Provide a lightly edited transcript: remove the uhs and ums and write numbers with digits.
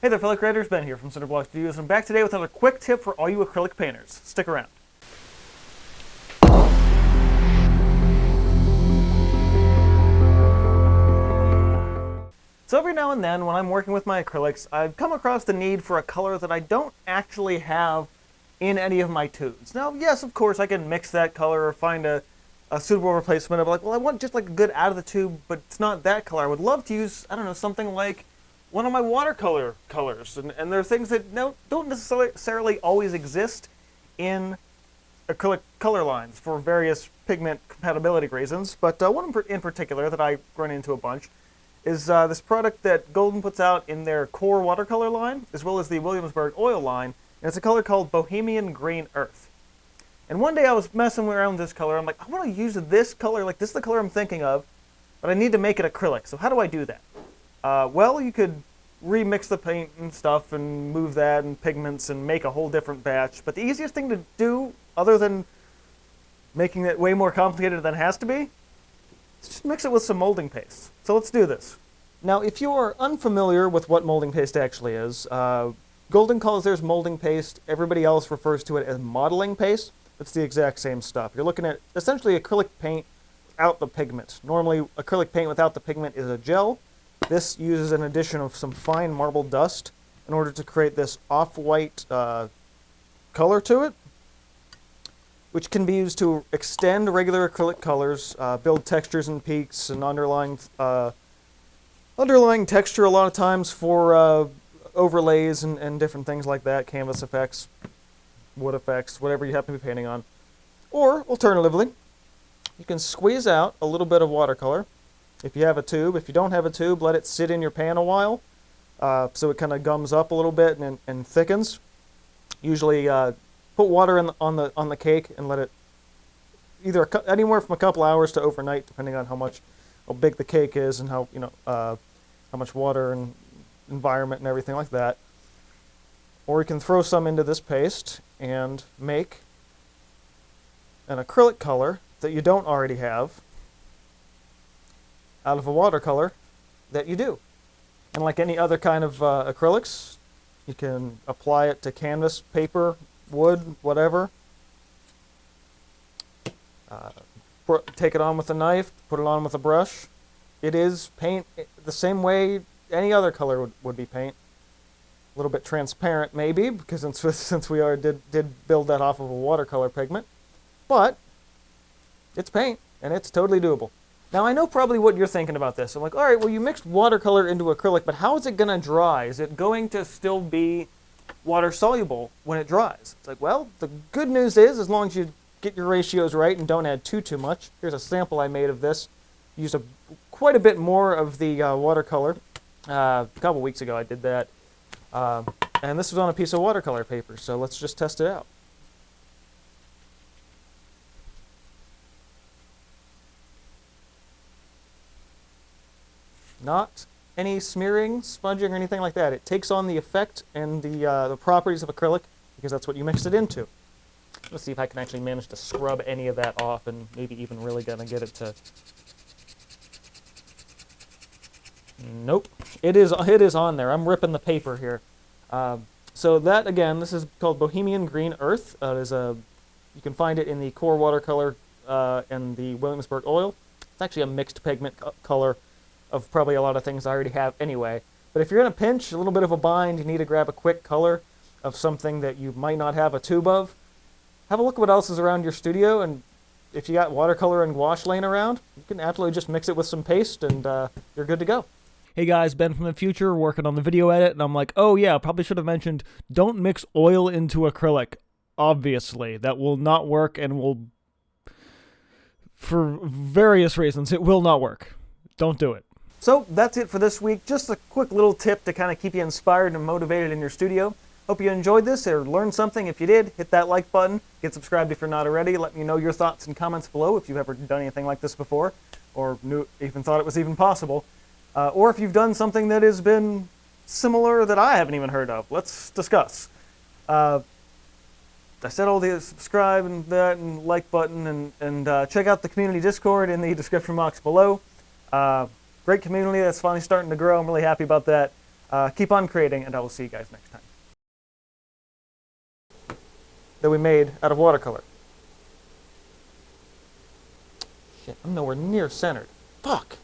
Hey there fellow creators, Ben here from Cinder Studios, and I'm back today with another quick tip for all you acrylic painters. Stick around. So every now and then when I'm working with my acrylics, I've come across the need for a color that I don't actually have in any of my tubes. Now, yes, of course, I can mix that color or find a suitable replacement of like, well, I want just like a good out of the tube, but it's not that color. I would love to use, I don't know, something like one of my watercolor colors, and there are things that don't necessarily always exist in acrylic color lines for various pigment compatibility reasons, but one in particular that I run into a bunch is this product that Golden puts out in their core watercolor line, as well as the Williamsburg oil line, and it's a color called Bohemian Green Earth. And one day I was messing around with this color, I'm like, I want to use this color, like this is the color I'm thinking of, but I need to make it acrylic, so how do I do that? Well, you could remix the paint and stuff and move that and pigments and make a whole different batch. But the easiest thing to do, other than making it way more complicated than it has to be, is just mix it with some molding paste. So let's do this. Now, if you are unfamiliar with what molding paste actually is, Golden calls theirs molding paste. Everybody else refers to it as modeling paste. It's the exact same stuff. You're looking at essentially acrylic paint without the pigment. Normally, acrylic paint without the pigment is a gel. This uses an addition of some fine marble dust in order to create this off-white color to it, which can be used to extend regular acrylic colors, build textures and peaks and underlying texture a lot of times for overlays and different things like that, canvas effects, wood effects, whatever you happen to be painting on. Or, alternatively, you can squeeze out a little bit of watercolor if you have a tube. If you don't have a tube, let it sit in your pan a while so it kind of gums up a little bit and thickens. Usually put water on the cake and let it either anywhere from a couple hours to overnight, depending on how big the cake is and how much water and environment and everything like that. Or you can throw some into this paste and make an acrylic color that you don't already have out of a watercolor that you do. And like any other kind of acrylics, you can apply it to canvas, paper, wood, whatever. Take it on with a knife, put it on with a brush. It is paint the same way any other color would be paint. A little bit transparent maybe, because since we did build that off of a watercolor pigment. But it's paint, and it's totally doable. Now, I know probably what you're thinking about this. I'm like, all right, well, you mixed watercolor into acrylic, but how is it going to dry? Is it going to still be water-soluble when it dries? It's like, well, the good news is, as long as you get your ratios right and don't add too much. Here's a sample I made of this. Used quite a bit more of the watercolor. A couple weeks ago I did that. And this was on a piece of watercolor paper, so let's just test it out. Not any smearing, smudging, or anything like that. It takes on the effect and the properties of acrylic because that's what you mixed it into. Let's see if I can actually manage to scrub any of that off and maybe even really gonna get it to... Nope. It is on there. I'm ripping the paper here. So that, again, this is called Bohemian Green Earth. You can find it in the core watercolor and the Williamsburg oil. It's actually a mixed pigment color of probably a lot of things I already have anyway. But if you're in a pinch, a little bit of a bind, you need to grab a quick color of something that you might not have a tube of, have a look at what else is around your studio, and if you got watercolor and gouache laying around, you can absolutely just mix it with some paste and you're good to go. Hey guys, Ben from the future, working on the video edit, and I'm like, oh yeah, probably should have mentioned, don't mix oil into acrylic. Obviously, that will not work and will, for various reasons, it will not work. Don't do it. So that's it for this week. Just a quick little tip to kind of keep you inspired and motivated in your studio. Hope you enjoyed this or learned something. If you did, hit that like button. Get subscribed if you're not already. Let me know your thoughts and comments below if you've ever done anything like this before or even thought it was even possible. Or if you've done something that has been similar that I haven't even heard of. Let's discuss. I said all the subscribe and that and like button and check out the community Discord in the description box below. Great community that's finally starting to grow. I'm really happy about that. Keep on creating, and I will see you guys next time. That we made out of watercolor. Shit, I'm nowhere near centered. Fuck.